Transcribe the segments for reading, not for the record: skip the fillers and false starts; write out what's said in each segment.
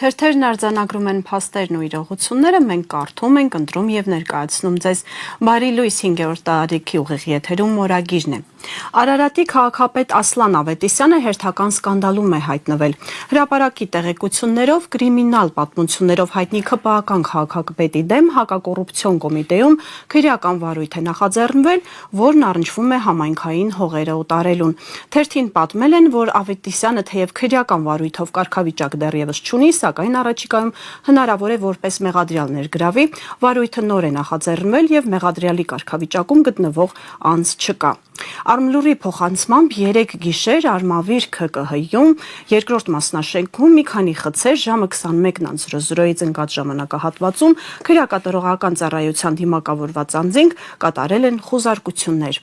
Թերթերն արձանագրում են փաստերն ու իրողությունները, մենք կարդում ենք, ընտրում եւ ներկայացնում ձեզ Բարի լույս 5-րդ տարիքի ուղիղ եթերում Մորագիրն է։ Արարատի քաղաքապետ Ասլան Ավետիսյանը հերթական սկանդալում է հայտնվել։ Հրապարակի տեղեկություններով կրիմինալ պատմություններով հայտնի ԿՊԱ-ական քաղաքապետի դեմ հակակոռուպցիոն կոմիտեում քրեական վարույթ է նախաձեռնվել, որն առնչվում է համայնքային հողերը օտարելուն։ Թերթին պատմել են, որ Ավետիսյանը թեև քրեական վարույթով կարգավիճակ դեռևս չունի, սակայն առաջիկայում հնարավոր է որպես մեղադրյալ ներգրավի, վարույթը նոր է նախաձեռնվել եւ մեղադրյալի կարգավիճակում գտնվող անձ չկա։ Արմլուրի փոխանցմամբ 3 գիշեր Արմավիր ՔԿՀ-ում երկրորդ մասնաշենքում մի քանի խցեր ժամը 21:00-ից ընկած ժամանակահատվածում քրեակատարողական ծառայության դիմակավորված անձինք կատարել են խուզարկություններ։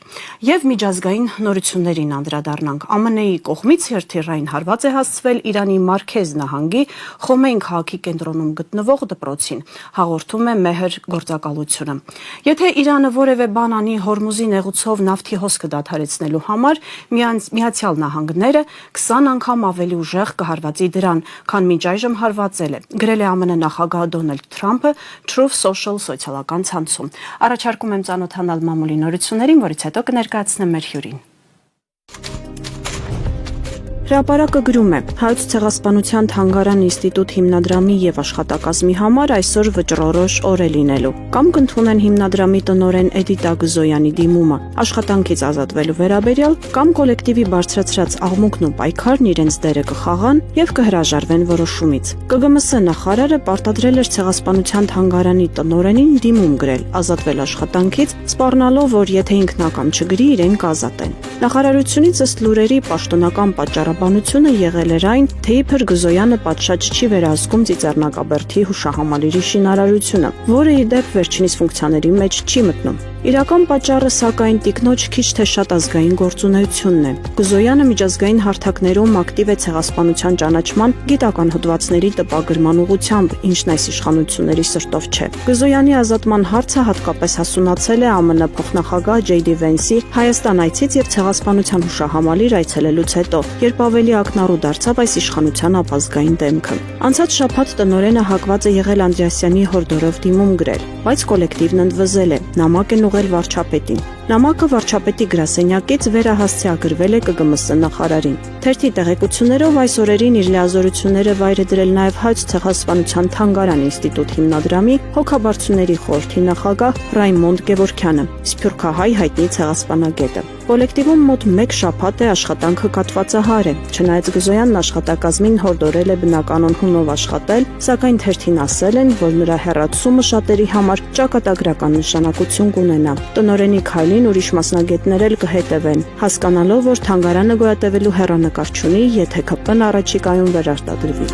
Եվ միջազգային նորություններին անդրադառնանք։ ԱՄՆ-ի կողմից հրթիռային հարված է հասցվել Իրանի Մարքեզ նահանգի Խոմեյն քաղաքի կենտրոնում գտնվող դպրոցին, հաղորդում է Մեհր գործակալությունը։ Եթե Իրանը որևէ բան անի Հորմուզի նեղուցով նավթի հոսքը դադարեցնելու համար, Միացյալ Նահանգները 20 անգամ ավելի ուժեղ կհարվածի դրան, քան մինչ այժմ հարվածել է, գրել է ԱՄՆ նախագահ Դոնալդ Թրամփը Truth Social սոցիալական ցանցում։ Առաջարկում եմ ծանոթանալ մամուլի նորություններին, որից հետո կներկայացնեմ մեր հյուրին։ Հրապարակը գրում է. Հայոց ցեղասպանության թանգարան ինստիտուտ հիմնադրամի եւ աշխատակազմի համար այսօր վճռորոշ օր է լինելու։ Կամ կընդունեն հիմնադրամի տնօրեն Էդիտա Գզոյանի դիմումը աշխատանքից ազատվելու վերաբերյալ, կամ կոլեկտիվի բարձրացրած աղմուկն ու պայքարն իրենց դերը կխաղան եւ կհրաժարվեն որոշումից։ ԿԳՄՍ նախարարը պարտադրել էր ցեղասպանության թանգարանի տնօրենին դիմում գրել, ազատվել աշխատանքից, սպառնալով, որ եթե ինքնակամ չգրի, իրեն կազատեն։ Նախարարությունից ըստ լուրերի պաշտոնական պատճառաբանությունը եղել էր այն, թե իբր Գզոյանը պատշաճ չի վերահսկում Ծիծեռնակաբերդի հուշահամալիրի շինարարությունը, որը ի դեպ վերջինիս ֆունկցիաների մեջ չի մտնում։ Իրական պատճառը, սակայն, տիկնոջ քիչ թե շատ ազգային գործունեությունն է։ Գզոյանը միջազգային հարթակներում ակտիվ է ցեղասպանության ճանաչման գիտական հոդվածների տպագրման ուղղությամբ, ինչն այս իշխանությունների սրտով չէ։ Գզոյանի ազատման հարցը հատկապես հասունացել է ԱՄՆ փոխնախագահ Ջեյ Դի Վենսի Հայաստան այցից եւ ցեղասպանության հուշահամալիր այցելելուց հետո, երբ ավելի ակնառու դարձավ այս իշխանության ապազգային դեմքը։ Անցած շաբաթ տնօրենը հակված է եղել Անդրեասյանի հորդորով դիմում գրել, բայց կոլեկտիվն ընդվզել է, նամակ են ուղղել վարչապետին։ Նամակը վարչապետի գրասենյակից վերահասցեագրվել է ԿԳՄՍ նախարարին։ Թերթի տեղեկություններով այս օրերին իր լիազորությունները վայր է դրել նաև Հայոց ցեղասպանության թանգարան ինստիտուտ հիմնադրամի հոգաբարձուների խորհրդի նախագահ Ռայմոնդ Գևորգյանը, սփյուռքահայ հայտնի ցեղասպանագետը։ Կոլեկտիվում մոտ 1 շաբաթ է աշխատանքը կատվածահար է, չնայած Գզոյանն աշխատակազմին հորդորել է բնականon հունով աշխատել, սակայն թերթին ասել են, որ նրա հեռացումը շատերի համար ճակատագրական նշանակություն կունենա։ Տնօրենի քայլին ուրիշ մասնագետներ էլ կհետևեն, հասկանալով, որ թանգարանը գոյատևելու հեռանկար չունի, եթե ԿՊ-ն առաջիկայում վերարտադրվի։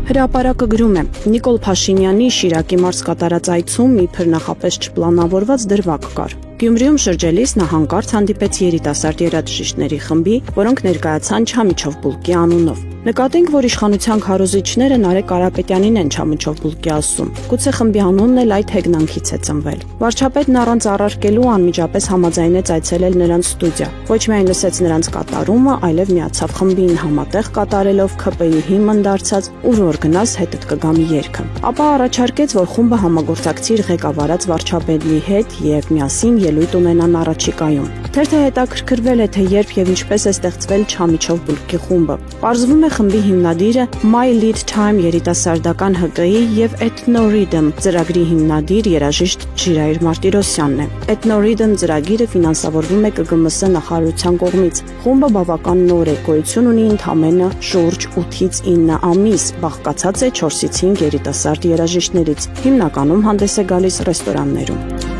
Հրապարակը գրում է. Նիկոլ Փաշինյանի Շիրակի մարզ կատարած այցում իբր նախապես չպլանավորված դրվագ կար։ Գյումրիում շրջելիս նա հանկարծ հանդիպեց երիտասարդ երաժիշտների խմբի, որոնք ներկայացան Չամիչով Բուլկի անունով։ Նկատենք, որ իշխանության քարոզիչները Նարեկ Կարապետյանին են Չամիչով Բուլկի ասում։ Գուցե խմբի անունն էլ այդ հեգնանքից է ծնվել։ Վարչապետն առանց առարկելու անմիջապես համաձայնեց այցելել նրանց ստուդիա։ Ոչ միայն լսեց նրանց կատարումը, այլև միացավ խմբին համատեղ կատարելով ՔՊ-ի հիմն դարձած «Ուր որ գնաս հետդ կգամի» երգը։ Ապա առաջարկեց, որ խումբը համագործակցի իր ղեկավարած վարչապետի հետ եւ միասին ելույթ ունենան առաջիկայում։ Թերթը հետաքրքրվել է, թե երբ եւ ինչպես է ստեղծվել Չամիչով Բուլկի խումբը։ Պարզվում է խմբի հիմնադիրը My Lead Time երիտասարդական ՀԿ-ի եւ Ethno Rhythm ծրագրի հիմնադիր երաժիշտ Ջիրայր Մարտիրոսյանն է։ Ethno Rhythm ծրագիրը ֆինանսավորվում է ԿԳՄՍ նախարարության կողմից։ Խումբը բավական նոր է, գոյություն ունի ընդամենը շուրջ 8-ից 9 ամիս, բաղկացած է 4-ից 5 երիտասարդ երաժիշտներից, հիմնականում հանդես է գալիս ռեստորաններում։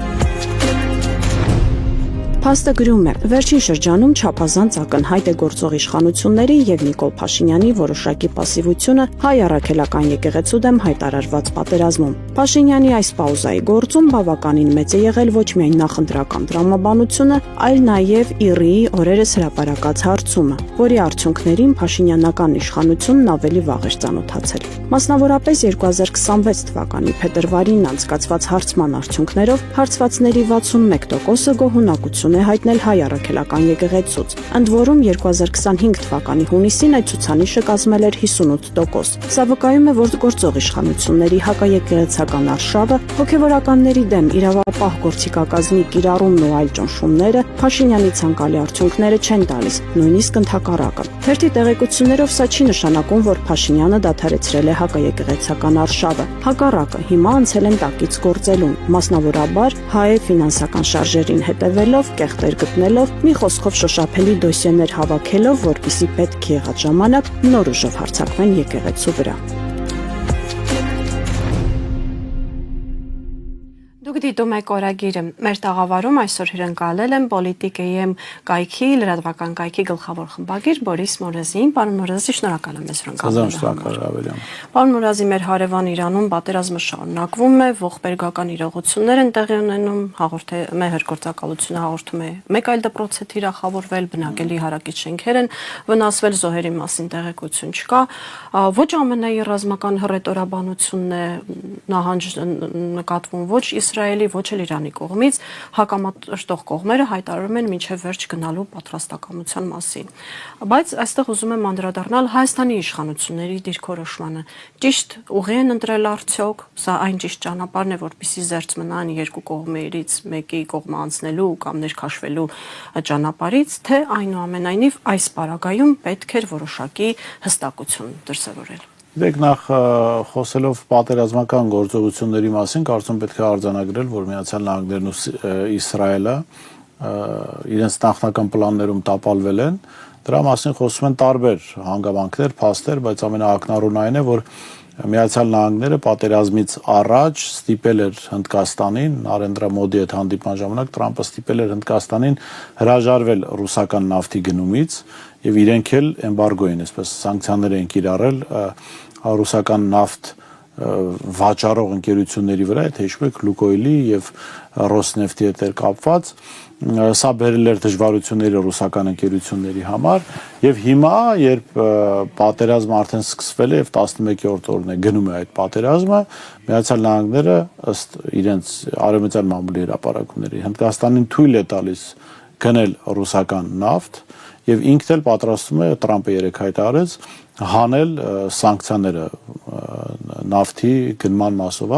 Փաստը գրում է. Վերջին շրջանում չափազանց ակնհայտ է գործող իշխանությունների եւ Նիկոլ Փաշինյանի որոշակի պասիվությունը հայ առաքելական եկեղեցու դեմ հայտարարված պատերազմում։ Փաշինյանի այս պաուզայի գործում բավականին մեծ է եղել ոչ միայն նախընտրական տրամաբանությունը, այլ նաև ԻՌԻ-ի օրերս հրապարակած հարցումը, որի արդյունքներին փաշինյանական իշխանությունն ավելի վաղ էր ծանոթացել։ Մասնավորապես 2026 թվականի փետրվարին անցկացված հարցման արդյունքներով հարցվածների 61%-ը գոհունակություն է հայտնել Հայ առաքելական եկեղեցուց, ընդ որում 2025 թվականի հունիսին այդ ցուցանիշը կազմել էր 58%։ Սա վկայում է, որ գործող իշխանությունների հակաեկեղեցական արշավը, հոգևորականների դեմ իրավապահ գործիքակազմի կիրառումն ու այլ ճնշումները Փաշինյանի ցանկալի արդյունքները չեն տալիս, նույնիսկ ընդհակառակը։ Թերթի տեղեկություններով սա չի նշանակում, որ Փաշինյանը դադարեցրել է հակաեկեղեցական արշավը։ Հակառակը, հիմա անցել են տակից գործելուն, մասնավորաբար ՀԱԷ ֆինանսական շարժերին հետևելով, կեղտեր գտնելով, մի խոսքով շոշափելի դոսիեներ հավաքելով, որպիսի պետք եղած ժամանակ նոր ուժով հարձակվեն եկեղեցու վրա։ Դուք դիտում եք օրագիրը։ Մեր տաղավարում այսօր հյուրընկալել եմ Պոլիտիկայեմ կայքի, լրատվական կայքի գլխավոր խմբագիր Բորիս Մորազին։ Պարոն Մորազի, շնորհակալ եմ մեզ հյուրընկալելու։ Պարոն Մորազի, մեր հարևան Իրանում պատերազմը շարունակվում է, ողբերգական իրողություններ են տեղի ունենում, մեր գործակալությունը հաղորդում է մեկ այլ դպրոց է թիրախավորվել, բնակելի հարակից շենքեր են վնասվել, զոհերի մասին տեղեկություն չկա։ Ոչ ԱՄՆ-ի ռազմական հռետորաբանությունն է նահանջ նկատվում, ոչ Իսրայելի, ոչ էլ Իրանի կողմից, հակամարտող կողմերը հայտարարում են մինչև վերջ գնալու պատրաստակամության մասին։ Բայց այստեղ ուզում եմ անդրադառնալ Հայաստանի իշխանությունների դիրքորոշմանը։ Ճիշտ ուղի են ընտրել արդյոք, սա այն ճիշտ ճանապարհն է, որպեսզի զերծ մնան երկու կողմերից մեկի կողմը անցնելու կամ ներքաշվելու ճանապարհից, թե այնուամենայնիվ այս պարագայում պետք էր որոշակի հստակություն դրսևորել։ Դեք նախ խոսելով պատերազմական գործողությունների մասին, կարծում պետք է արձանագրել, որ Միացյալ Նահանգներն ու Իսրայելը իրենց նախնական պլաններում տապալվել են, դրա մասին խոսում են տարբեր հանգամանքներ, փաստեր, բայց ամենաակնառուն այն է, որ Միացյալ Նահանգները պատերազմից առաջ ստիպել էր Հնդկաստանին, Նարենդրա Մոդի հետ հանդիպման ժամանակ Տրամպը ստիպել էր Հնդկաստանին հրաժարվել ռուսական նավթի գնումից եւ իրենք էլ էմբարգո են, այսպես սանկցիաներ են կիրառել ռուսական նավթ վաճառող ընկերությունների վրա, եթե հիշում եք Լուկոյլի եւ Ռոսնեֆտի հետ էր կապված, սա բերել էր դժվարությունների ռուսական ընկերությունների համար եւ հիմա երբ պատերազմը արդեն սկսվել է եւ 11-րդ օրն է գնում է այդ պատերազմը, Միացյալ Նահանգները ըստ իրենց արևմտյան մամուլի հրապարակումների Հնդկաստանին թույլ է տալիս գնել ռուսական նավթ եւ ինքն էլ պատրաստվում է Տրամպը երեք հայտարարեց հանել սանկցիաները նավթի գնման մասով,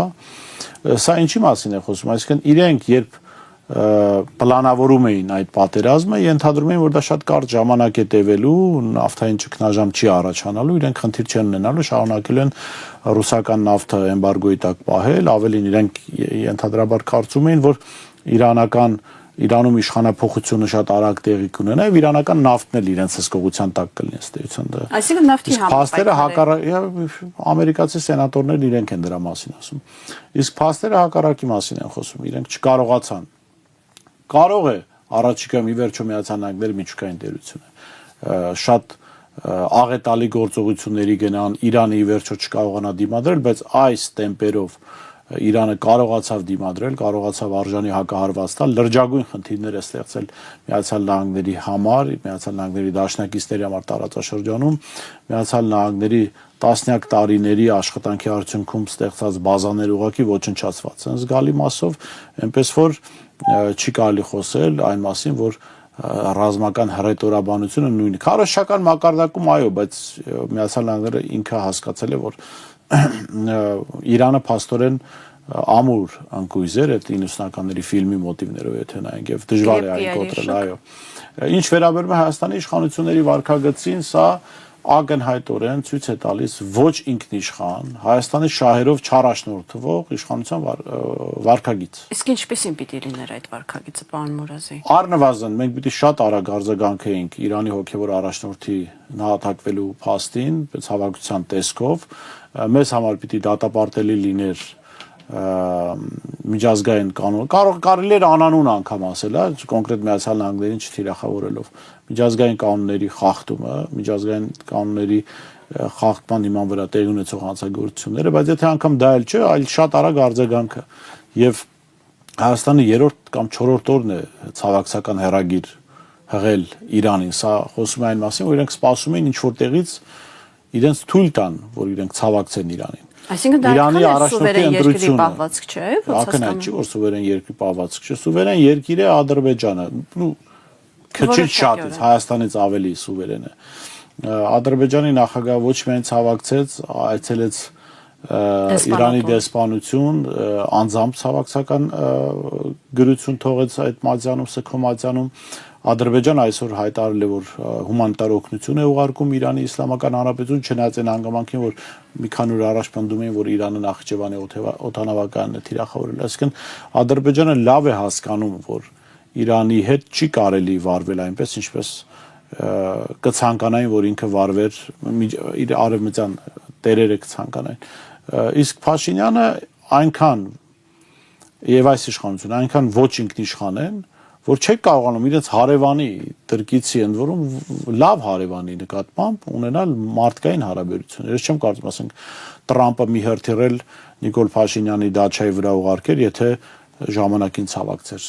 սա ինչի մասին է խոսում, այսինքն իրենք երբ պլանավորում էին այդ պատերազմը, ենթադրում էին, որ դա շատ կարճ ժամանակ է տևելու, նավթային ճգնաժամ չի առաջանալու, իրենք խնդիր չեն ունենալու, շարունակելու են ռուսական նավթը էմբարգոյի տակ պահել, ավելին իրենք ենթադրաբար կարծում էին, որ Իրանում իշխանափոխությունը շատ արագ տեղի կունենա եւ իրանական նավթն էլ իրենց հսկողության տակ կլինի ըստեյության դա։ Այսինքն նավթի փաստերը ամերիկացի սենատորներն իրենք են դրա մասին ասում։ Իսկ փաստերը հակառակի մասին են խոսում, իրենք չկարողացան։ Կարող է առաջիկայում ի վերջո Միացյալ Նահանգների միջուկային տերությունը շատ աղետալի գործողությունների գնան, Իրանը ի վերջո չկարողանա դիմադրել, բայց այս տեմպերով Իրանը կարողացավ դիմադրել, կարողացավ արժանի հակահարված տալ, լրջագույն խնդիրներ է ստեղծել Միացյալ Նահանգների համար, Միացյալ Նահանգների դաշնակիցների համար տարածաշրջանում, Միացյալ Նահանգների տասնյակ տարիների աշխատանքի արդյունքում ստեղծած բազաներ ուղղակի ոչնչացված են զգալի մասով, այնպես որ չի կարելի խոսել այն մասին, որ ռազմական հռետորաբանությունը նույնը քարոզչական մակարդակում այո, բայց Միացյալ Նահանգները ինքը հասկացել է, որ Իրանը փաստորեն ամուր անկույզ էր այդ 90-ականների ֆիլմի մոտիվներով եթե նայենք եւ դժվար է այն կոտրել, այո։ Ինչ վերաբերում է Հայաստանի իշխանությունների վարքագծին, սա ակնհայտորեն ցույց է տալիս ոչ ինքնիշխան, Հայաստանի շահերով չառաջնորդվող իշխանության վարքագիծ։ Իսկ ինչպեսին պիտի լիներ այդ վարքագիծը, պարոն Մորազի։ Առնվազն մենք պիտի շատ արագ արձագանքեինք Իրանի հոգևոր առաջնորդի նահատակվելու փաստին, բայց հավաքության տեսքով մեզ համար պիտի դատապարտելի լիներ միջազգային կանոն, կարելի էր անանուն անգամ ասել, կոնկրետ Միացյալ Նահանգներին չթիրախավորելով, միջազգային կանոնների խախտումը, միջազգային կանոնների խախտման հիման վրա տեղի ունեցող հանցագործությունները, բայց եթե անգամ դա էլ չէ, այլ շատ արագ արձագանքը եւ Հայաստանի 3-րդ կամ 4-րդ օրն է ցավակցական հերագիր հղել Իրանին, սա խոսում է այն մասին, որ իրենք սպասում էին ինչ-որ տեղից իրենց թույլ տան, որ իրենք ցավակցեն Իրանին։ Այսինքն դա սուվերեն երկրի պահվածք չէ, ակնհայտ չի, որ սուվերեն երկրի պահվածք չէ, սուվերեն երկիր է Ադրբեջանը, քչից շատ է, Հայաստանից ավելի սուվերեն է։ Ադրբեջանի նախագահը ոչ միայն ցավակցեց, այցելեց Իրանի դեսպանություն, անձամբ ցավակցական գրություն թողեց այդ մատյանում, Սքո մատյանում, Ադրբեջանը այսօր հայտարարել է, որ հումանիտար օգնություն է ուղարկում Իրանի Իսլամական Հանրապետություն, չնայած այն հանգամանքին, որ մի քանի օր առաջ պնդում էին, որ Իրանը Նախիջևանի օդանավականն է թիրախավորել։ Այսինքն Ադրբեջանը լավ է հասկանում, որ Իրանի հետ չի կարելի վարվել այնպես, ինչպես կցանկանային, որ ինքը վարվեր իր արևմտյան տերերը կցանկանային։ Իսկ Փաշինյանը այնքան եւ այս իշխանությունը այնքան ոչ ինքնիշխան են, որ չեք կարողանում իրենց հարևանի դրկիցի ընդ որում լավ հարևանի նկատմամբ ունենալ մարդկային հարաբերություն։ Ես չեմ կարծում, ասենք Տրամպը մի հրթիռել Նիկոլ Փաշինյանի դաչայի վրա ուղարկեր, եթե ժամանակին ցավակցեր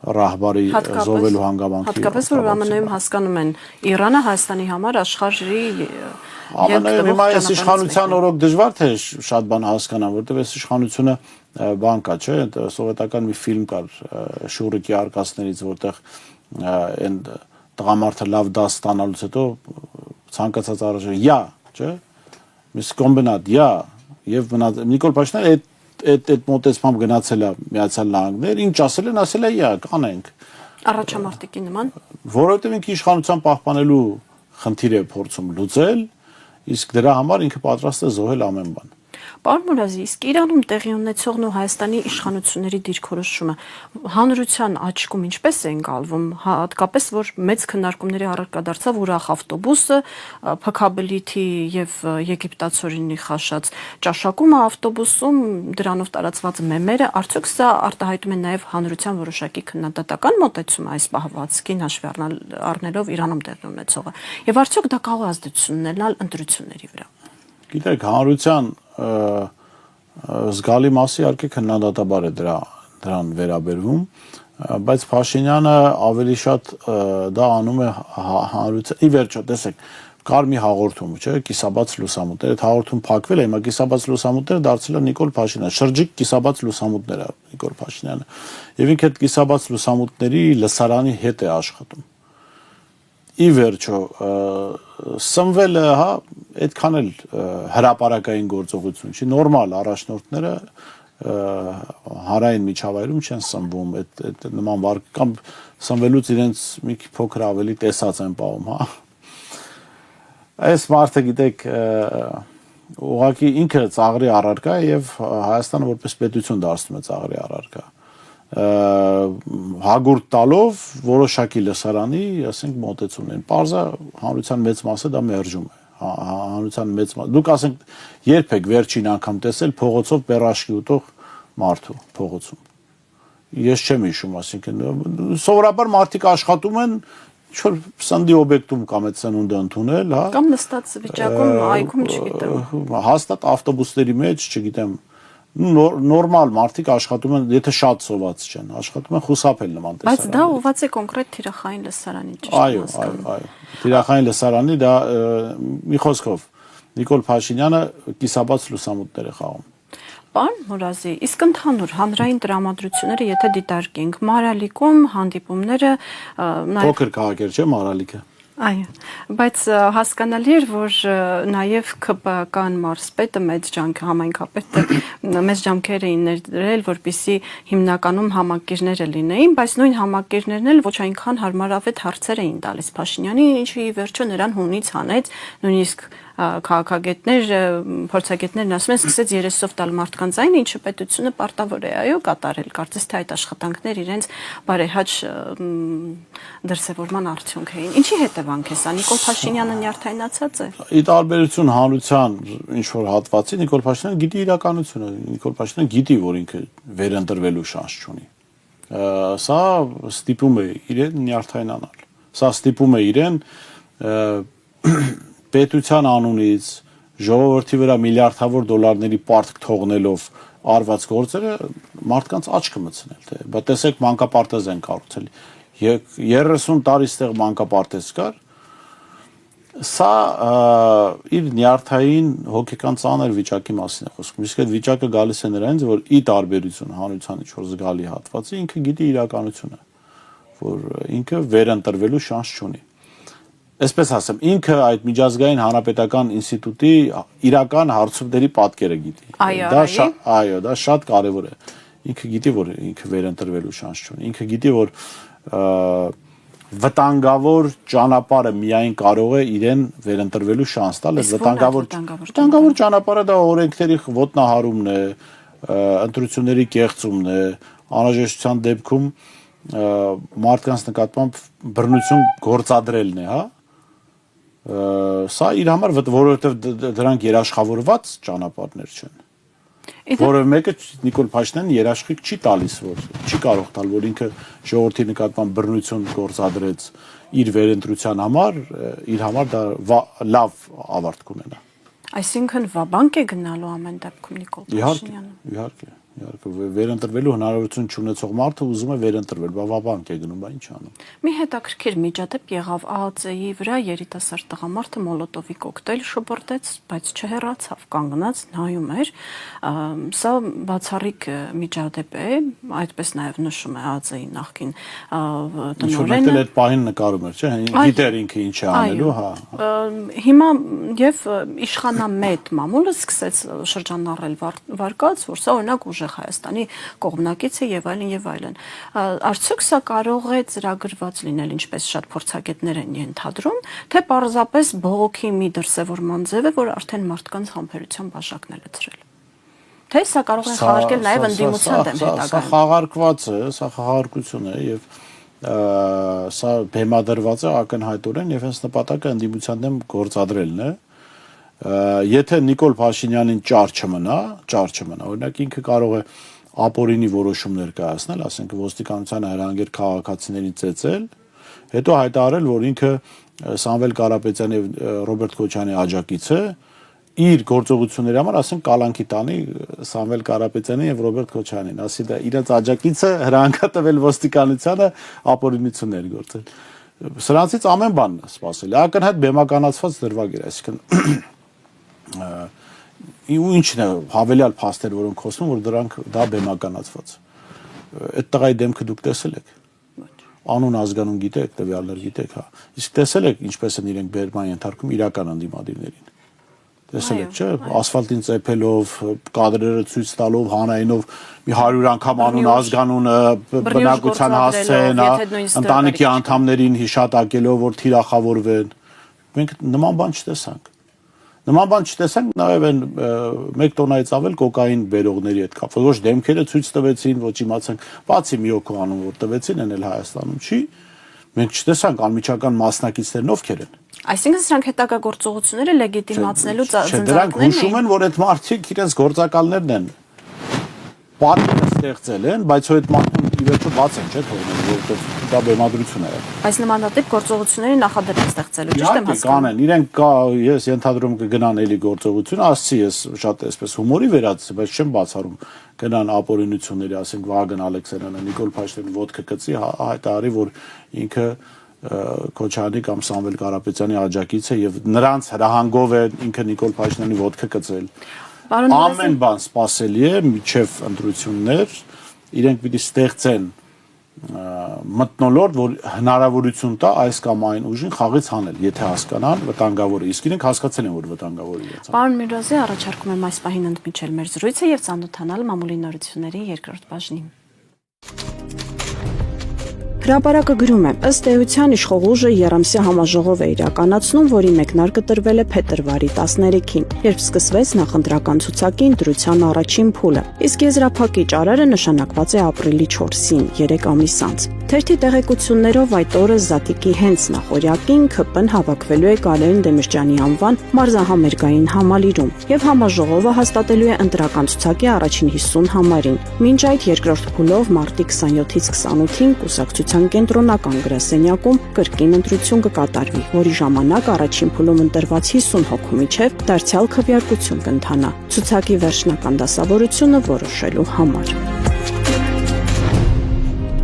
Ռահբարի զոհվելու հանգամանքի։ Հատկապես որ ԱՄՆ-ում հասկանում են Իրանը Հայաստանի համար աշխարհի ԱՄՆ-ում հիմա այս իշխանության օրոք դժվար թե շատ բան հասկանան, որտեղ այս իշխանությունը բան կա, չէ, սովետական մի ֆիլմ կար Շուրիկի արկածներից, որտեղ այն տղամարդը լավ դաս ստանալուց հետո ցանկացած առաջ «յա», չէ, միս կոմբինատ «յա» եւ Նիկոլ Փաշինյանը այդ մոտեցմամբ գնացել է Միացյալ Նահանգներ, ինչ ասել են, ասել է «յա», կանենք։ Առաջամարտիկի նման։ Որովհետեւ ինքը իշխանության պահպանելու խնդիր է փորձում լուծել, իսկ դրա համար ինքը պատրաստ է զոհել ամեն բան։ Պարոն Մուրազի, իսկ Իրանում տեղի ունեցողն ու Հայաստանի իշխանությունների դիրքորոշումը հանրության աչքում ինչպես է ընկալվում, հատկապես որ մեծ քննարկումների առարկա դարձավ ուրախ ավտոբուսը, Փքաբլիթի եւ եգիպտացորինի խաշած ճաշակումը ավտոբուսում, դրանով տարածված մեմերը, արդյոք սա արտահայտում է նաեւ հանրության որոշակի քննադատական մոտեցում այս պահվածքին հաշվի առնելով Իրանում տեղի ունեցողը։ Եվ արդյոք դա կարող է ազդեցություն ունենալ ընտրությունների վրա։ Գիտեք, հանրության զգալի մասի իհարկե քննադատաբար է դրան վերաբերվում, բայց Փաշինյանը ավելի շատ դա անում է հանրության։ Ի վերջո, տեսեք, կար մի հաղորդում, չէ, կիսաբաց լուսամուտներ, այդ հաղորդում փակվել է, հիմա կիսաբաց լուսամուտները դարձել է Նիկոլ Փաշինյանը, շրջիկ կիսաբաց լուսամուտներ է Նիկոլ Փաշինյանը։ Եվ ինքը այդ կիսաբաց լուսամուտների լսարանի հետ է աշխատում։ Ի վերջո սնվելը, հա, այդքան էլ հրապարակային գործողություն չի, նորմալ առաջնորդները հարային միջավայրում չեն սնվում, այդ նման վարկ կամ սնվելուց իրենց մի փոքր ավելի տեսած են պահում, հա։ Այս մարդը, գիտեք, ուղղակի ինքը ծաղրի առարկա է եւ Հայաստանը որպես պետություն դարձնում է ծաղրի առարկա։ Հագուրդ տալով որոշակի լսարանի, ասենք, մոտեցումն։ Պարզա հանրության մեծ մասը դա մերժում է։ Հանրության մեծ մասը։ Դուք ասենք երբեք վերջին անգամ տեսել փողոցով պերաշկի ուտող մարդու փողոցում։ Ես չեմ հիշում, ասինքն սովորաբար մարդիկ աշխատում են ինչ-որ սննդի օբյեկտում կամ այդ սնունդը ընդունել, հա։ Կամ նստած վիճակում այգում, չգիտեմ։ Հաստատ ավտոբուսների մեջ, չգիտեմ, նորմալ մարդիկ աշխատում են, եթե շատ սոված չեն, աշխատում են խուսափել նման տեսարանի։ Բայց դա ուղղված է կոնկրետ թիրախային լսարանի, ճիշտ է։ Այո։ Թիրախային լսարանի դա մի խոսքով Նիկոլ Փաշինյանը կիսաբաց լուսամուտներ է խաղում։ Պարոն Մուրազի, իսկ ընդհանուր հանրային տրամադրությունները, եթե դիտարկենք, Մարալիկում հանդիպումները փոքր քաղաք չէ Մարալիկը։ Այո, բայց հասկանալի էր, որ նաև ԿՊ-կան մարզպետը մեծ ջանք համայնքապետը մեծ ջանքեր էին ներդրել, որպեսզի հիմնականում համակիրները լինեին, բայց նույն համակիրներն էլ ոչ այնքան հարմարավետ հարցեր էին տալիս Փաշինյանին, ինչը ի վերջո նրան հունից հանեց, նույնիսկ քաղաքագետներ, փորձագետներն ասում են, սկսեց երեսով տալ մարդկանց այն, ինչը պետությունը պարտավոր է այո կատարել, կարծես թե այդ աշխատանքներ իրենց բարեհաճ դրսևորման արդյունք էին։ Ինչի հետևանք է սա, Նիկոլ Փաշինյանը նյարդայնացած է։ Ի տարբերություն հանրության ինչ որ հատվածի, Նիկոլ Փաշինյանը գիտի իրականությունը, Նիկոլ Փաշինյանը գիտի, որ ինքը վերընտրվելու շանս չունի։ Սա ստիպում է իրեն նյարդայնանալ։ Սա ստիպում է իրեն պետության անունից ժողովրդի վրա միլիարդավոր դոլարների պարտք թողնելով արված գործերը մարդկանց աչքը մտցնել, թե բա տեսեք մանկապարտեզ են կառուցել 30 տարի ստեղ մանկապարտեզ կար, սա իր նյարդային հոգեկան ծանր վիճակի մասին է խոսքում, իսկ այդ վիճակը գալիս է նրանից, որ ի տարբերություն հանրության ինչ-որ զգալի հատվածի ինքը գիտի իրականությունը, որ ինքը վերընտրվելու շանս չունի։ Այսպես ասեմ, ինքը այդ միջազգային հանրապետական ինստիտուտի իրական հարցումների պատկերը գիտի։ Այո, դա շատ կարևոր է։ Ինքը գիտի, որ ինքը վերընտրվելու շանս չունի։ Ինքը գիտի, որ վտանգավոր ճանապարհը միայն կարող է իրեն վերընտրվելու շանս տալ, վտանգավոր ճանապարհը դա օրենքների ոտնահարումն է, ընտրությունների կեղծումն է, անհրաժեշտության դեպքում մարդկանց նկատմամբ բռնություն գործադրելն է, հա։ Սա իր համար, որովհետև դրանք երաշխավորված ճանապարհներ չեն։ Որը մեկը Նիկոլ Փաշինյանն երաշխիք չի տալիս, որ չի կարող տալ, որ ինքը ժողովրդի նկատմամբ բռնություն գործադրեց իր վերընտրության համար, իր համար դա լավ ավարտ կունենա։ Այսինքն վաբանկ է գնալու ամեն դեպքում Նիկոլ Փաշինյանը։ Իհարկե, վերընտրվելու հնարավորություն չունեցող մարդը ուզում է վերընտրվել, վաբանկ է գնում, բա ինչ անում։ Մի հետաքրքիր միջադեպ եղավ ԱԱԾ-ի վրա երիտասարդ տղամարդը մոլոտովի կոկտեյլ շպրտեց, բայց չհեռացավ, կանգնած նայում էր։ Սա բացառիկ միջադեպ է, այդպես նաև նշում է ԱԱԾ-ի նախկին տնօրենը։ Այդ պահին նկարում էր, չէ՞, գիտեր ինքը ինչ է անելու, հա։ Հիմա եւ իշխանամետ մամուլը սկսեց շրջանառել վարկած, որ սա օրինակ ուժեղ Հայաստանի կողմնակից է եւ այլն եւ այլն։ Արդյոք սա կարող է ծրագրված լինել, ինչպես շատ փորձագետներ են ենթադրում, թե պարզապես բողոքի մի դրսևորման ձև է, որ արդեն մարդկանց համբերության բաժակն է լցրել։ Թե սա կարող է խաղարկել նաեւ ընդդիմության դեմ հետագայում։ Սա խաղարկված է, սա խաղարկություն է եւ սա բեմադրված է ակնհայտորեն եւ հենց նպատակը ընդդիմության դեմ գործադրելն է։ Եթե Նիկոլ Փաշինյանին ճար չմնա, օրինակ ինքը կարող է ապօրինի որոշումներ կայացնել, ասենք ոստիկանությանը հրանգեր քաղաքացիներին ծեծել, հետո հայտարարել, որ ինքը Սամվել Կարապետյանի եւ Ռոբերտ Քոչարյանի աջակից է, իր գործողությունների համար, ասենք կալանքի տանի Սամվել Կարապետյանին եւ Ռոբերտ Քոչարյանին, ասի դա իրաց աջակիցը հրանգատվել ոստիկանությանը ապօրինություններ գործել։ Սրանցից ամեն բանն է սպասելի, ակնհայտ բեմականացված դրվագ էր, այսինքն ու ինչն է հավելյալ փաստեր, որոնք խոսում, որ դրանք դա բեմականացված։ Այդ տղայի դեմքը դուք տեսել եք։ Անուն ազգանուն գիտեք, տվյալներ գիտեք, հա։ Իսկ տեսել եք ինչպես են իրենք բերման ենթարկում իրական ընդդիմադիրներին։ Տեսել եք, չէ՞, ասֆալտին ծեփելով, կադրերը ցույց տալով, հանայինով մի 100 անգամ անուն ազգանունը բնակության հասցեն, ընտանիքի անդամներին հիշատակելով, որ թիրախավորվեն։ Մենք նման բան չտեսանք։ Նման բան չտեսանք նաև այն 1 տոննայից ավել կոկային բերողների հետ կապված։ Ոչ դեմքերը ցույց տվեցին, ոչ իմացանք, բացի մի օքո անուն որ տվեցին, այն էլ Հայաստանում չի։ Մենք չտեսանք անմիջական մասնակիցներն ովքեր են։ Այսինքն սրանք հետագա գործողությունները լեգիտիմացնելու ծնծաղներն են։ Դրանք հուշում են, որ այդ մարդիկ իրենց գործակալներն են պատկերը ստեղծել են, բայց այդ մարդուն ի վերջո բաց են, չէ՞, թողնել, որովհետև դա բեմադրություն է։ Այս նմանատիպ գործողությունների նախադեպ ստեղծելու, ճիշտ եմ հասկանում։ Կանեն, իրենք ես ենթադրում կգնան էլի գործողություն, ասցի ես շատ այսպես հումորի վերածեցի, բայց չեմ բացառում գնան ապօրինությունների, ասենք Վահագն Ալեքսանյանը, Նիկոլ Փաշինյանը ոտքը կծի, հայտարարի, որ ինքը Քոչարյանի կամ Սամվել Կարապետյանի աջակից է եւ նրանց հրահանգով է ինքը Նիկոլ Փաշինյանի ոտքը կծել։ Ամեն բան սпасելի է միջև ընտրություններ, իրենք պիտի ստեղծեն մթնոլորտ, որ հնարավորություն տա այս կամ այն ուժին խաղից հանել, եթե հասկանան վտանգավոր է։ Իսկ իրենք հասկացել են, որ վտանգավոր է։ Պարոն Միրոզի, առաջարկում եմ այս պահին ընդմիջել մեր զրույցը եւ ծանոթանալ մամուլի նորությունների երկրորդ բաժնին։ Հրապարակը գրում է, ըստ էության իշխող ուժը եռամսյա համաժողով է իրականացնում, որի մեկնարկը տրվել է փետրվարի 13-ին, երբ սկսվեց նախընտրական ցուցակի ընտրության առաջին փուլը, իսկ եզրափակիչ արարը նշանակված է ապրիլի 4-ին, 3 ամիս անց։ Թերթի տեղեկություններով այդ օրը Զատիկի հենց նախօրյակին ՔՊ-ն հավաքվելու է Կալերին Դեմիրճյանի անվան մարզահամերգային համալիրում եւ համաժողովը հաստատելու է ընտրական ցուցակի առաջին 50 համարին։ Մինչ այդ երկրորդ փուլով մարտի 27-ից 28-ին կուսակցության քաղաքացիության կենտրոնական գրասենյակում կրկին ընտրություն կկատարվի, որի ժամանակ առաջին փուլում ընտրված 50 հոգու միջև դարձյալ քվեարկություն կընթանա ցուցակի վերջնական դասավորությունը որոշելու համար։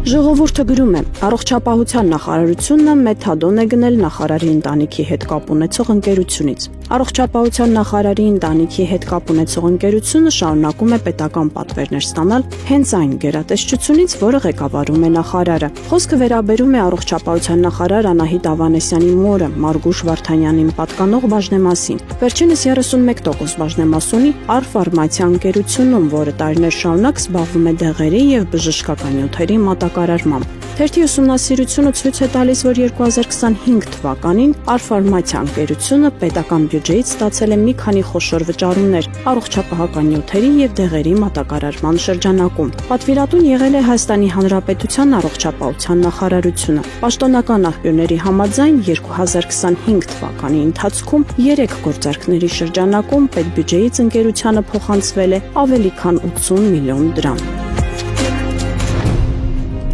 Ժողովուրդը գրում է. Առողջապահության նախարարությունը մեթադոն է գնել նախարարի ընտանիքի հետ կապ ունեցող ընկերությունից։ Առողջապահության նախարարի ընտանիքի հետ կապ ունեցող ընկերությունը շարունակում է պետական պատվերներ ստանալ հենց այն գերատեսչությունից, որը ղեկավարում է նախարարը։ Խոսքը վերաբերում է առողջապահության նախարար Անահիտ Ավանեսյանի մորը Մարգուշ Վարդանյանին պատկանող բաժնեմասին։ Վերջինս 31% բաժնեմաս ունի Արֆարմացիա ընկերությունում, որը տարիներ շարունակ զբաղվում է դեղերի եւ բժշկական նյութերի մատակարարմամբ։ Թերթի ուսումնասիրությունը ցույց է տալիս, որ 2025 թվականին Արֆարմացիա ընկերությունը պետական բյուջեից ստացել է մի քանի խոշոր վճարումներ առողջապահական նյութերի եւ դեղերի մատակարարման շրջանակում։ Պատվիրատուն եղել է Հայաստանի Հանրապետության առողջապահության նախարարությունը։ Պաշտոնական աղբյուրների համաձայն 2025 թվականի ընթացքում 3 գործարքների շրջանակում պետբյուջեից ընկերությանը փոխանցվել է ավելի քան 80 միլիոն դրամ։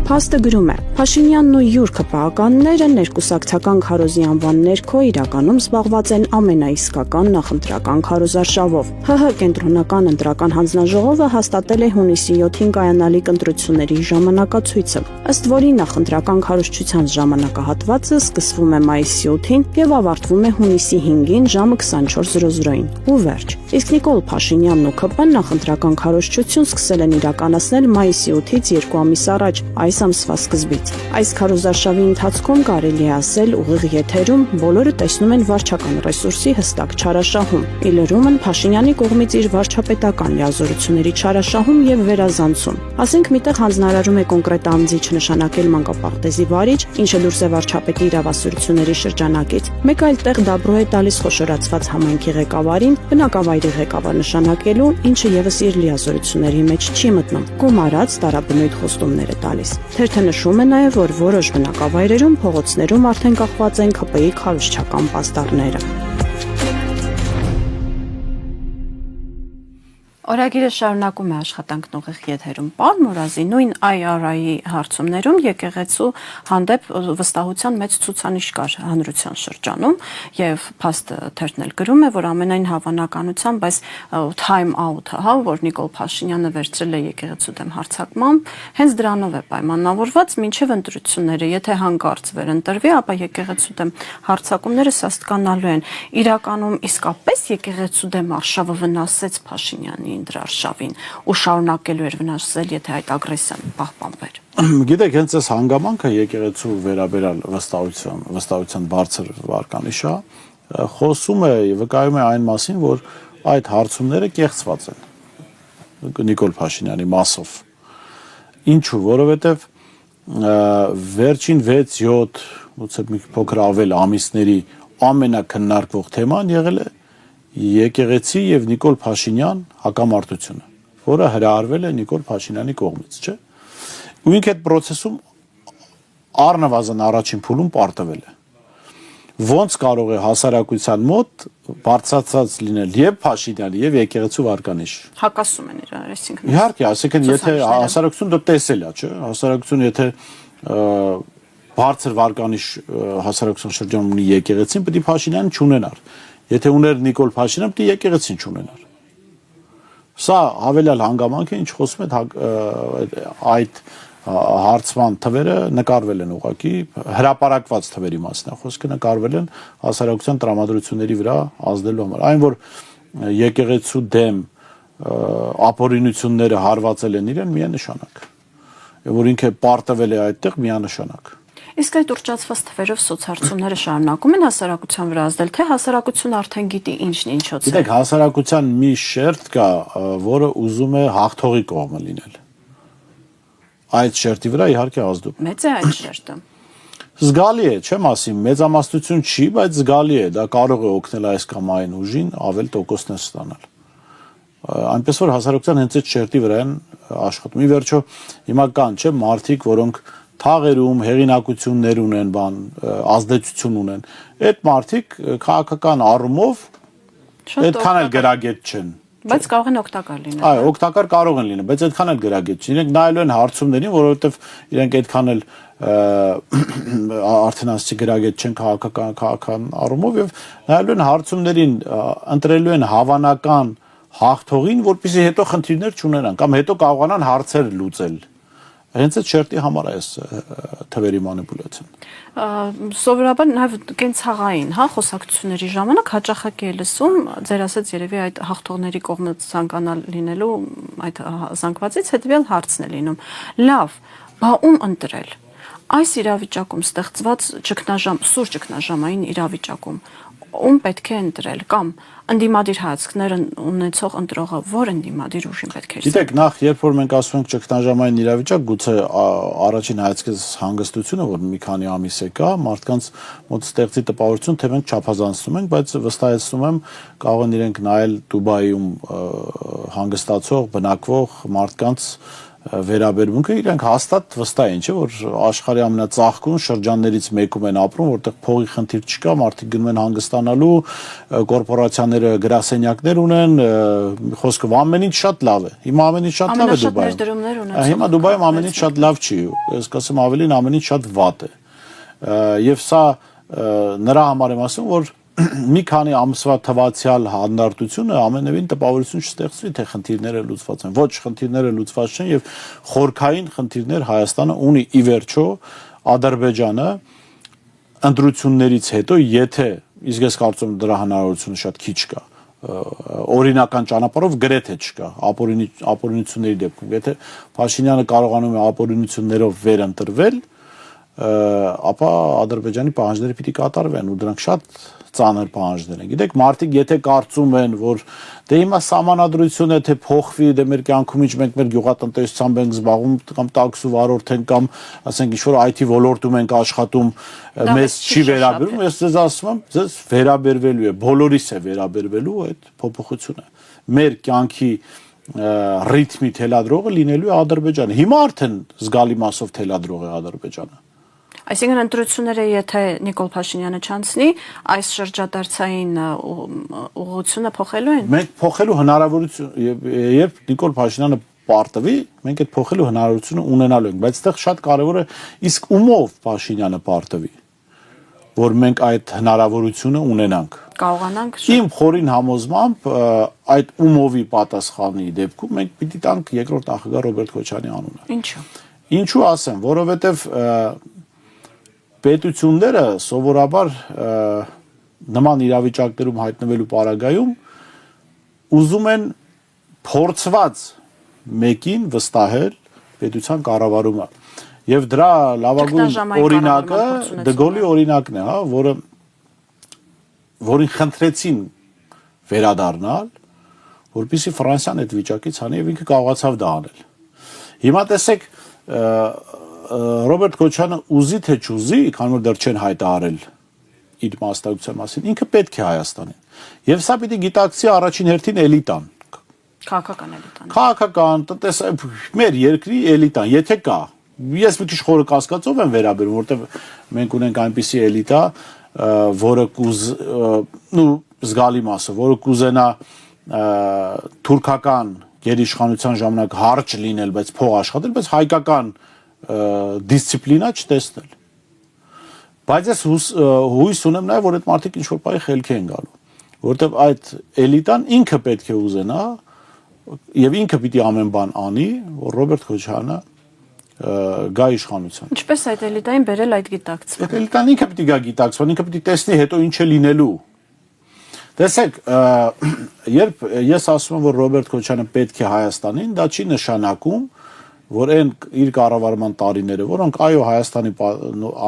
Փաստը գրում է. Փաշինյանն ու յուր ԿՊԱ-ականները ներկուսակցական քարոզի անվան ներքո իրականում զբաղված են ամենաիսկական նախընտրական քարոզարշավով։ ՀՀ կենտրոնական ընտրական հանձնաժողովը հաստատել է հունիսի 7-ին կայանալիք ընտրությունների ժամանակացույցը, ըստ որի նախընտրական քարոզչության ժամանակահատվածը սկսվում է մայիսի 8-ին եւ ավարտվում է հունիսի 5-ին ժամը 24:00-ին։ Ու վերջ։ Իսկ Նիկոլ Փաշինյանն ու ԿՊ-ն նախընտրական քարոզչություն սկսել են իրականացնել մայիսի 8-ից 2 ամիս առաջ, այս ամսվա սկզբից։ Այս քարոզարշավի ընթացքում կարելի է ասել ուղիղ եթերում բոլորը տեսնում են վարչական ռեսուրսի հստակ չարաշահում։ Իլրումն Փաշինյանի կողմից իր վարչապետական լիազորությունների չարաշահում եւ վերազանցում։ Ասենք միտեղ հանձնարարում է կոնկրետ անձի չնշանակել մանկապարտեզի վարիչ, ինչը դուրս է վարչապետի իրավասությունների շրջանակից։ Մեկ այլ տեղ դաբրո է տալիս խոշորացված համայնքի ղեկավարին բնակավայրի ղեկավար նշանակելու, ինչը եւս իր լիազորությունների մեջ չի մտնում։ Գումարած տարաբնույթ խոստումներ է տալիս։ Թերթը նշում է նաև, որ որոշ բնակավայրերում փողոցներում արդեն կախված են ԿՊ-ի քարոզչական պաստառները։ Օրագիրը շարունակում է աշխատանքն ուղիղ եթերում։ Պարոն Մուրազի, նույն IRI-ի հարցումներում եկեղեցու հանդեպ վստահության մեծ ցուցանիշ կար հանրության շրջանում եւ փաստը թերթն էլ գրում է, որ ամենայն հավանականությամբ այս time out-ը, որ Նիկոլ Փաշինյանը վերցրել է եկեղեցու դեմ հարձակմամբ, հենց դրանով է պայմանավորված մինչեւ ընտրությունները, եթե հանկարծ վերընտրվի, ապա եկեղեցու դեմ հարձակումները սաստկանալու են։ Իրականում իսկապես եկեղեցու դեմ արշավը վնասեց Փաշինյանի դրարշավին ու շարունակելու էր վնասել, եթե այդ ագրեսիան պահպանվեր։ Գիտեք, հենց այս հանգամանքը եկեղեցու վերաբերյալ վստահության բարձր վարկանիշը խոսում է եւ վկայում է այն մասին, որ այդ հարցումները կեղծված են Նիկոլ Փաշինյանի մասով։ Ինչու՞, որովհետեւ վերջին 6-7, ուցե մի փոքր ավել ամիսների ամենակննարկվող թեման եղել է եկեղեցի եւ Նիկոլ Փաշինյան հակամարտությունը, որը հրահարվել է Նիկոլ Փաշինյանի կողմից, չէ՞։ Ու ինքը այդ process-ում առնվազն առաջին փուլում պարտվել է։ Ոնց կարող է հասարակության մոտ բարձրացած լինել եւ Փաշինյանի եւ եկեղեցու վարկանիշ։ Հակասում են իրար, այսինքն։ Իհարկե, ասենք եթե հասարակությունը տեսել է, չէ՞, հասարակությունը եթե բարձր վարկանիշ հասարակության շրջանում ունի եկեղեցին, պետք է Փաշինյանը չունենար։ Եթե ուներ Նիկոլ Փաշինյանը, պետք է եկեղեցին չունենար։ Սա հավելյալ հանգամանք է, ինչ խոսում է այդ հարցման թվերը նկարվել են ուղղակի հրապարակված թվերի մասն է խոսքը, նկարվել են հասարակության տրամադրությունների վրա ազդելու համար։ Այն որ եկեղեցու դեմ ապօրինությունները հարվածել են իրեն, միանշանակ։ Որ ինքը պարտվել է այդտեղ, միանշանակ։ Իսկ այդ ուռճացված թվերով սոցհարցումները շարունակում են հասարակության վրա ազդել, թե հասարակությունը արդեն գիտի ինչն ինչոց է։ Գիտեք, հասարակության մի շերտ կա, որը ուզում է հաղթողի կողմը լինել։ Այդ շերտի վրա իհարկե ազդում։ Մեծ է այդ շերտը։ Զգալի է, չեմ ասի, մեծամասնություն չի, բայց զգալի է, դա կարող է օգնել այս կամ այն ուժին ավել տոկոսներ ստանալ։ Այնպես որ հասարակության հենց այդ շերտի վրա են աշխատում։ Ի վերջո հիմա կան, չէ՞, մարդիկ, որոնք թաղերում հեղինակություններ ունեն, ազդեցություն ունեն։ Այդ մարդիկ քաղաքական առումով այդքան էլ գրագետ չեն, Բայց կարող են օգտակար լինել։ Այո, օգտակար կարող են լինել, բայց այդքան էլ գրագետ չի։ Իրենք նայելու են հարցումներին, որովհետև իրենք այդքան էլ արդեն ասեցի գրագետ չեն քաղաքական առումով եւ նայելու են հարցումներին, ընտրելու են հավանական հաղթողին, որպեսզի հետո խնդիրներ չունենան կամ հետո կարողանան հարցեր լուծել։ Հենց այդ շերտի համար է այս թվերի մանիպուլյացիան։ Սովորաբար նաև կենցաղային, խոսակցությունների ժամանակ հաճախակի է լսում, ձեր ասած երևի այդ հաղթողների կողմը ցանկանալ լինելու այդ զանգվածից հետևյալ հարցն է լինում. լավ, բա ում ընտրել։ Այս իրավիճակում ստեղծված սուր ճգնաժամային իրավիճակում ում պետք է ընտրել կամ ընդդիմադիր հայացքներ ունեցող ընտրողը որ ընդդիմադիր ուժին պետք է։ Գիտեք, նախ երբ որ մենք ասում ենք ճգնաժամային իրավիճակ, գուցե առաջին հայացքից հանգստությունը, որ մի քանի ամիս է կա, մարդկանց մոտ ստեղծի տպավորություն, թե մենք չափազանցնում ենք, բայց վստահեցնում եմ, կարող են իրենք նայել Դուբայում հանգստացող, բնակվող մարդկանց վերաբերմունքը, իրենք հաստատ վստահ են, չէ, որ աշխարհի ամենածաղկուն շրջաններից մեկում են ապրում, որտեղ փողի խնդիր չկա, մարդիկ գնում են հանգստանալու, կորպորացիաները գրասենյակներ ունեն, խոսքը ամեն ինչ շատ լավ է։ Հիմա ամեն ինչ շատ լավ է Դուբայում։ Հիմա Դուբայում ամեն ինչ շատ լավ չի, ես կասեմ ավելին ամեն ինչ շատ վատ է։ Եվ սա նրա համար եմ ասում, որ մի քանի ամսվա թվացial հանդարտությունը ամենևին տպավորություն չստեղծվի, թե խնդիրները լուծված են։ Ոչ, խնդիրները լուծված չեն եւ խորքային խնդիրներ Հայաստանը ունի ի վերջո Ադրբեջանը ընտրություններից հետո, եթե իսկ ես կարծում եմ դրա հնարավորությունը շատ քիչ կա, օրինական ճանապարհով գրեթե չկա ապօրինությունների դեպքում, եթե Փաշինյանը կարողանում է ապօրինություններով վերընտրվել, ապա Ադրբեջանի պահանջները պիտի կատարվեն ու դրանք շատ ծանր պահանջներ են։ Գիտեք, մարդիկ եթե կարծում են, որ դե հիմա սահմանադրությունը թե փոխվի, դե մեր կյանքում ինչ մենք մեր գյուղատնտեսությամբ ենք զբաղվում կամ տաքսու վարորդ ենք կամ ասենք ինչ որ IT ոլորտում ենք աշխատում, մեզ չի վերաբերվում, ես ձեզ ասում եմ, ձեզ վերաբերվելու է, բոլորիս է վերաբերվելու այդ փոփոխությունը։ Մեր կյանքի ռիթմի թելադրողը լինելու է Ադրբեջանը։ Հիմա արդեն զգալի մասով թելադրող է Ադրբեջանը։ Այսինքն ընտրությունները եթե Նիկոլ Փաշինյանը չանցնի, այս շրջադարձային ուղղությունը փոխելու են։ Մենք փոխելու հնարավորություն, երբ Նիկոլ Փաշինյանը պարտվի, մենք այդ փոխելու հնարավորությունը ունենալու ենք, բայց այդտեղ շատ կարևոր է իսկ ումով Փաշինյանը պարտվի, որ մենք այդ հնարավորությունը ունենանք։ Կարողանանք։ Իմ խորին համոզմամբ այդ ումովի պատասխանի դեպքում մենք պիտի տանք երկրորդ նախագահ Ռոբերտ Քոչարյանի անունը։ Ինչու։ Ինչու ասեմ, որովհետև պետությունները սովորաբար նման իրավիճակներում հայտնվելու պարագայում ուզում են փորձված մեկին վստահել պետության կառավարումը եւ դրա լավագույն օրինակը Դգոլի օրինակն է, որին խնդրեցին վերադառնալ, որպեսզի Ֆրանսիան այդ վիճակից հանի եւ ինքը կարողացավ դա անել։ Հիմա տեսեք Ռոբերտ Քոչյանը ուզի թե չուզի, քանի որ դեռ չեն հայտարարել իր մասնակցության մասին, ինքը պետք է Հայաստանին։ Եվ սա պիտի գիտակցի առաջին հերթին էլիտան։ Քաղաքական էլիտան։ Քաղաքական, մեր երկրի էլիտան, եթե կա։ Ես մի քիչ խորը կասկածով եմ վերաբերում, որտեղ մենք ունենք այնպիսի էլիտա, որը զգալի մասը, որը կուզենա թուրքական գերիշխանության ժամանակ հարճ լինել, բայց փող աշխատել, բայց հայկական դիսցիպլինա չտեսնել։ Բայց ես հույս ունեմ նաև, որ այդ մարդիկ ինչ-որ պահի խելքի են գալու, որովհետև այդ էլիտան ինքը պետք է ուզենա եւ ինքը պիտի ամեն բան անի, որ Ռոբերտ Քոչարյանը գա իշխանության։ Ինչպես այդ էլիտային բերել այդ գիտակցման։ Այդ էլիտան ինքը պիտի գա գիտակցման, ինքը պիտի տեսնի հետո ինչ է լինելու։ Տեսեք, երբ ես ասում եմ, որ Ռոբերտ Քոչարյանը պետք է Հայաստանին, դա չի նշանակում, որ այն իր կառավարման տարիները, որոնք այո Հայաստանի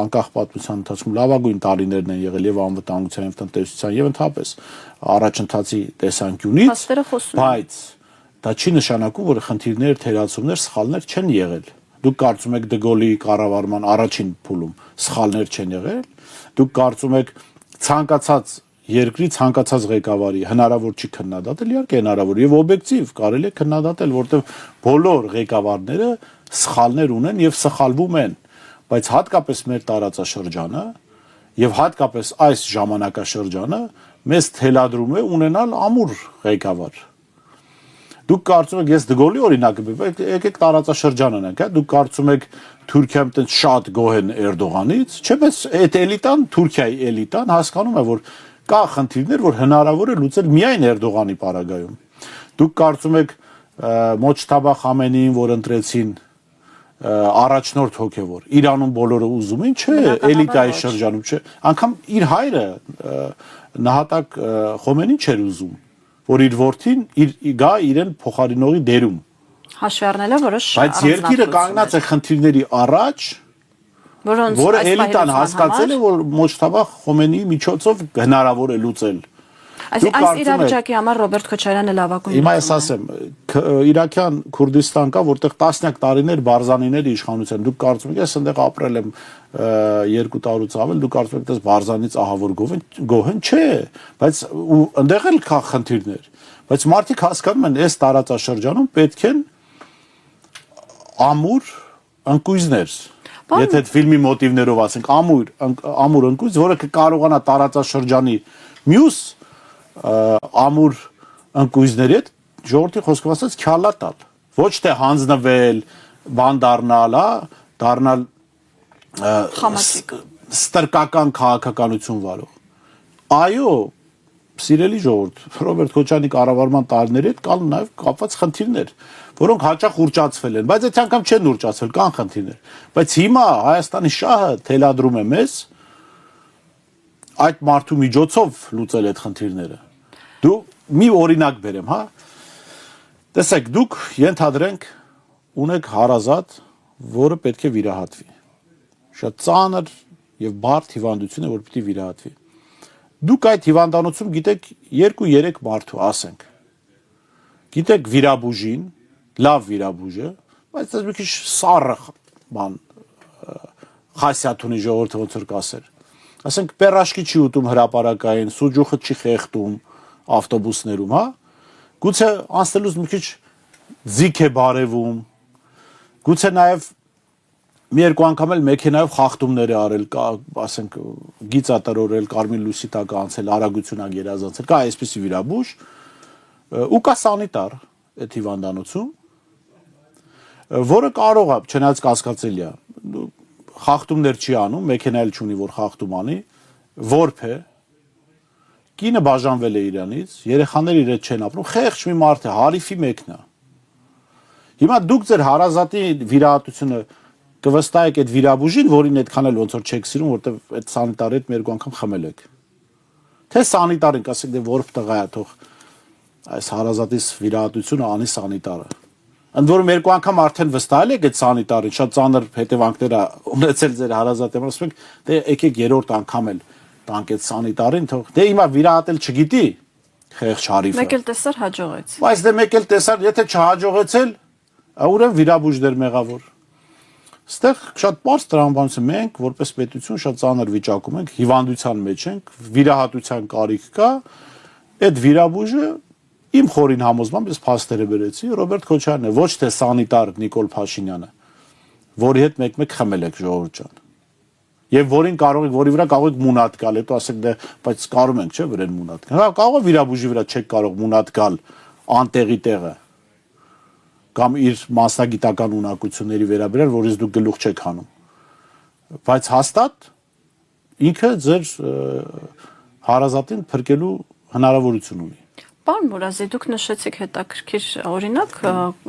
անկախ պատմության ընթացքում լավագույն տարիներն են եղել եւ անվտանգության եւ տնտեսության եւ ընդհանրապես առաջընթացի տեսանկյունից, բայց դա չի նշանակում, որ խնդիրներ, թերացումներ, սխալներ չեն եղել։ Դուք կարծում եք Դգոլի կառավարման առաջին փուլում սխալներ չեն եղել։ Դուք կարծում եք ցանկացած երկրի ցանկացած ղեկավարի հնարավոր չի քննադատել, իհարկե հնարավոր եւ օբյեկտիվ կարելի է քննադատել, որտեղ բոլոր ղեկավարները սխալներ ունեն եւ սխալվում են, բայց հատկապես մեր տարածաշրջանը եւ հատկապես այս ժամանակաշրջանը մեզ թելադրում է ունենալ ամուր ղեկավար։ Դուք կարծում եք, ես դգոլի օրինակը բերեմ, եկեք տարածաշրջան անենք, հա, դուք կարծում եք Թուրքիայում տենց շատ գոհ են Էրդողանից, չէ՞ բայց այդ էլիտան, Թուրքիայի էլիտան հասկանում է, որ կա խնդիրներ, որ հնարավոր է լուծել միայն Էրդողանի պարագայում։ Դուք կարծում եք Մոջթաբա Խամենեին, որ ընտրեցին առաջնորդ հոգևոր, Իրանում բոլորը ուզում են, չէ, էլիտայի շրջանում, չէ, անգամ իր հայրը նահատակ Խոմենին չէր ուզում, որ իր որդին գա իրեն փոխարինողի դերում։ Հաշվի առնելով որոշ բայց երկիրը կանգնած է խնդիրների առաջ, որը էլիտան հասկացել է, որ Մոջթաբա Խոմենիի միջոցով հնարավոր է լուծել։ Այս իրավիճակի համար Ռոբերտ Քոչարյանը լավագույն։ Հիմա ես ասեմ, Իրաքյան Քուրդիստան կա, որտեղ տասնյակ տարիներ Բարզանիների իշխանության։ Դուք կարծում եք, ես այնտեղ ապրել եմ 2 տարուց ավել, դուք կարծում եք, դες Բարզանից ահավոր գոհ են, չէ, բայց այնտեղ էլ կա խնդիրներ։ Բայց մարդիկ հասկանում են, այս տարածաշրջանում պետք են ամուր ընկույզներ։ Եթե այդ ֆիլմի մոտիվներով ասենք, ամուր ընկույզ, որը կկարողանա տարածաշրջանի մյուս ամուր ընկույզների հետ ժողովրդի խոսքով ասած քյալա տալ, ոչ թե հանձնվել, բան դառնալ, դառնալ ստրկական քաղաքականություն վարող։ Այո, սիրելի ժողովուրդ, Ռոբերտ Քոչարյանի կառավարման տարիների հետ կան նաև կապված խնդիրներ, որոնք հաճախ ուռճացվել են, բայց այդ անգամ չեն ուռճացվել, կան խնդիրներ։ Բայց հիմա Հայաստանի շահը թելադրում է մեզ այդ մարդու միջոցով լուծել այդ խնդիրները։ Դու մի օրինակ բերեմ, հա։ Տեսեք, դուք ենթադրենք ունեք հարազատ, որը պետք է վիրահատվի։ Շատ ծանր եւ բարդ հիվանդություն է, որ պետք է վիրահատվի։ Դուք այդ հիվանդանոցում գիտեք 2-3 մարդու, ասենք։ Գիտեք վիրաբուժին, լավ վիրաբույժ է, բայց դա մի քիչ սառը բան խասյաթ ունի ժողովուրդը ոնց որ կասեր։ Ասենք պերաշկի չի ուտում հրապարակային, սուջուխը չի խեղդում ավտոբուսներում, հա։ Գուցե անցնելուց մի քիչ ձիգ է բարևում։ Գուցե նաև մի երկու անգամ էլ մեքենայով խախտումներ է արել, ասենք գիծատրորել, կարմիր լույսի տակ անցել, արագություն ա գերազանցել, կա այսպիսի վիրաբույժ, ու կա սանիտար այդ հիվանդանոցում, որը կարող է, չնայած կասկածելի է, խախտումներ չի անում, մեքենա էլ չունի, որ խախտում անի, որբ է, կինը բաժանվել է իրանից, երեխաները իր հետ չեն ապրում, խեղճ մի մարդ է, հարիֆի մեկն է։ Հիմա դուք ձեր հարազատի վիրահատությունը կվստահեք այդ վիրաբույժին, որին այդքան էլ ոնց որ չեք սիրում, որտեվ այդ սանիտարի հետ մի երկու անգամ խմել եք։ Թե սանիտարին կասեք, դե որբ տղա է, թող այս հարազատիս վիրահատությունը անի սանիտարը։ Ընդ որում երկու անգամ արդեն վստահել եք այդ սանիտարին, շատ ծանր հետևանքներ ա ունեցել ձեր հարազատի, ասում եք, դե եկեք երրորդ անգամ էլ տանք այդ սանիտարին, թող դե հիմա վիրահատել չգիտի խեղճ հարիֆը։ Մեկ էլ տեսար հաջողեց։ Բայց դե մեկ էլ տեսար, եթե չհաջողեցել, ուրեմն վիրաբույժներ մեղավոր։ Ստեղ շատ բարձ տրամաբանություն մենք, որպես պետություն, շատ ծանր վիճակում ենք, հիվանդության մեջ ենք, վիրահատության կարիք կա, այդ վիրաբույժը իմ խորին համոզմամբ ես փաստերը բերեցի, Ռոբերտ Քոչարյանն է, ոչ թե սանիտար Նիկոլ Փաշինյանը, որի հետ մեկ-մեկ խմել եք ժողովուրդ ջան։ Եվ որի վրա կարող եք մունատ գալ, հետո ասեք դե, բայց կարում ենք, չէ, վրան մունատ գալ։ Հա, կարող է վիրաբույժի վրա չեք կարող մունատ գալ անտեղի տեղը կամ իր մասնագիտական ունակությունների վերաբերյալ, որից դուք գլուխ չեք հանում։ Բայց հաստատ ինքը ձեր հարազատին փրկելու հնարավորություն ունի։ Պարոն Մուրազի, դուք նշեցիք հետաքրքիր օրինակ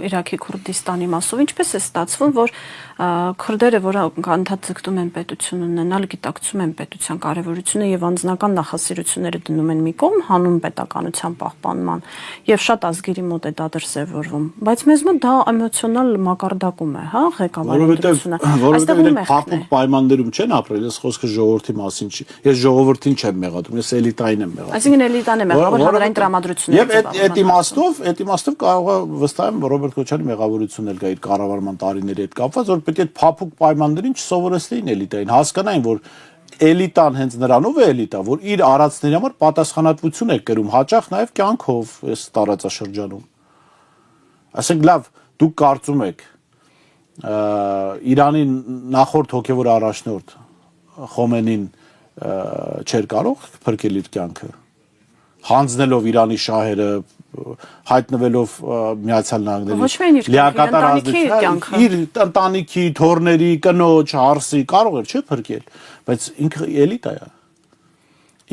Իրաքի Քուրդիստանի մասով, ինչպես է ստացվում, որ քուրդերը, որոնք անդադձգտում են պետություն ունենալ, գիտակցում են պետության կարևորությունը եւ անձնական նախասիրությունները դնում են մի կողմ, հանուն պետականության պահպանման եւ շատ ազգերի մոտ է դա դրսևորվում, բայց մեզ մոտ դա էմոցիոնալ մակարդակում է, հա, ղեկավարությունը։ Որովհետեւ իրենք փափուկ պայմաններում չեն ապրել, ես խոսքը ժողովրդի մասին չի։ Ես ժողովրդին չեմ մեղադրում, ես էլիտային եմ մեղադրում։ Այսինքն էլիտան է մեղավոր հանրային տրամադրություն։ Եվ այդ իմաստով կարող է վստահեմ Ռոբերտ Քոչարյանի մեղավորությունն էլ կա իր կառավարման տարիների հետ կապված, որ պետք է փափուկ պայմաններին չսովորեցնեին էլիտային, հասկանային, որ էլիտան հենց նրանով է էլիտա, որ իր արածների համար պատասխանատվություն է կրում, հաճախ նաև կյանքով այս տարածաշրջանում։ Ասենք լավ, դուք կարծում եք Իրանի նախորդ հոգևոր առաջնորդ Խոմենին չէր կարող փրկել իր կյանքը, հանձնելով Իրանի շահերը, հայտնվելով Միացյալ Նահանգների Ոչ միայն իր լիակատար ընտանիքի կյանքը, իր ընտանիքի, թորների, կնոջ, հարսի կարող էր չէ փրկել, բայց ինքը էլիտա է։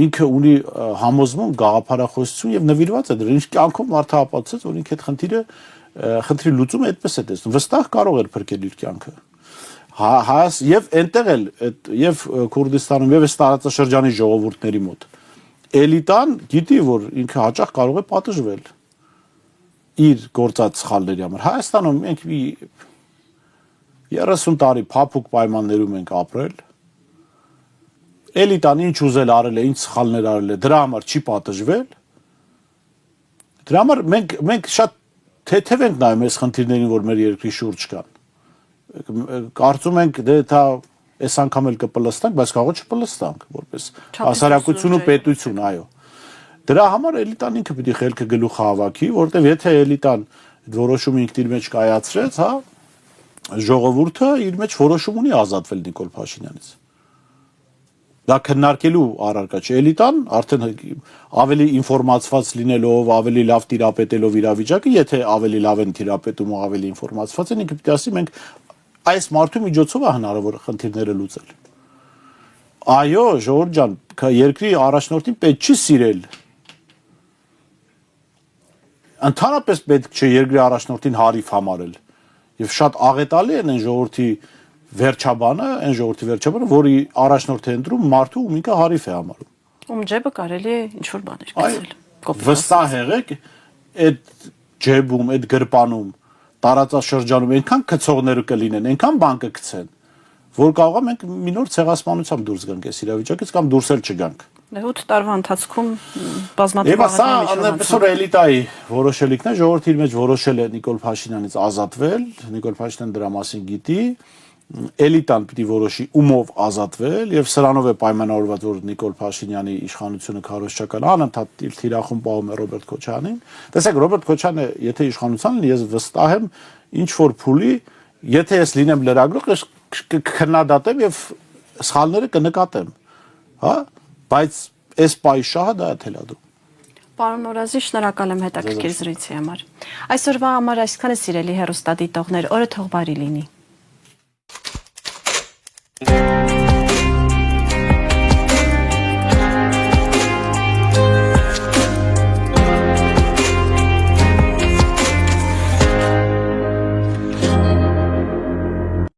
Ինքը ունի համոզմուն, գաղափարախոսություն եւ նվիրված է դրան։ Ինչ կյանքում մարդը ապացուցեց, որ ինքը այդ խնդրի լուծումը այդպես է տեսնում։ Վստահ կարող էր փրկել իր կյանքը։ Հայաց եւ այնտեղ էլ եւ Քուրդիստանում եւ այս տարածաշրջանի ժողովուրդների մոտ էլիտան գիտի, որ ինքը հաճախ կարող է պատժվել իր գործած սխալների համար։ Հայաստանում մենք 30 տարի փափուկ պայմաններում ենք ապրել։ Էլիտան ինչ ուզել արել է, ինչ սխալներ արել է, դրա համար չի պատժվել։ Դրա համար մենք շատ թեթև ենք նայում այս խնդիրներին, որ մեր երկրի շուրջ կան։ Կարծում ենք դե դա այս անգամ էլ կպլստանք, բայց կարող չպլստանք, որպես հասարակություն ու պետություն, այո։ Դրա համար էլիտան ինքը պիտի խելքը գլուխը հավաքի, որտեղ եթե էլիտան այդ որոշումը ինքն իր մեջ կայացրեց, հա, ժողովուրդը իր մեջ որոշում ունի ազատվել Նիկոլ Փաշինյանից։ Դա քննարկելու առարկա չէ, էլիտան արդեն ավելի ինֆորմացված լինելով, ավելի լավ տիրապետելով իրավիճակը, եթե ավելի լավ են տիրապետում ու ավելի ինֆորմացված են, ինքը պիտի ասի մենք այս մարդու միջոցով է հնարավոր խնդիրները լուծել։ Այո, ժողովուրդ ջան, երկրի առաջնորդին պետք չի սիրել։ Ընդհանրապես պետք չէ երկրի առաջնորդին հարիվ համարել։ Եւ շատ աղետալի են այն ժողովրդի վերջաբանը, որի առաջնորդ է ընտրում մարդու ում ինքը հարիվ է համարում։ Ում ջեբը կարելի է ինչ-որ բաներ գցել։ Վստահ եղեք, այդ ջեբում, այդ գրպանում, տարածաշրջանում այնքան գցողները կլինեն, այնքան բան կգցեն, որ կարող է մենք մի նոր ցեղասպանությամբ դուրս գանք այս իրավիճակից կամ դուրս էլ չգանք։ 8 տարվա ընթացքում բազմաթիվ աղետներ էլիտայի որոշելիքն է, ժողովրդի իր մեջ որոշել է Նիկոլ Փաշինյանից ազատվել, Նիկոլ Փաշինյանը դրա մասին գիտի, էլիտան պիտի որոշի ումով ազատվել եւ սրանով է պայմանավորված, որ Նիկոլ Փաշինյանի իշխանությունը քարոզչական անընդհատ թիրախում պահում է Ռոբերտ Քոչարյանին։ Տեսեք, Ռոբերտ Քոչարյանը եթե իշխանության լինի, ես վստահ եմ ինչ որ փուլի, եթե ես լինեմ լրագրող, ես կքննադատեմ եւ սխալները կնկատեմ, հա, բայց այս պայի շահը դա է թելադրում։ Պարոն Նորազի, շնորհակալ եմ հետաքրքիր զրույցի համար։ Այսօրվա համար այսքանը սիրելի հեռուստադիտողներ, օրը թող բարի լինի։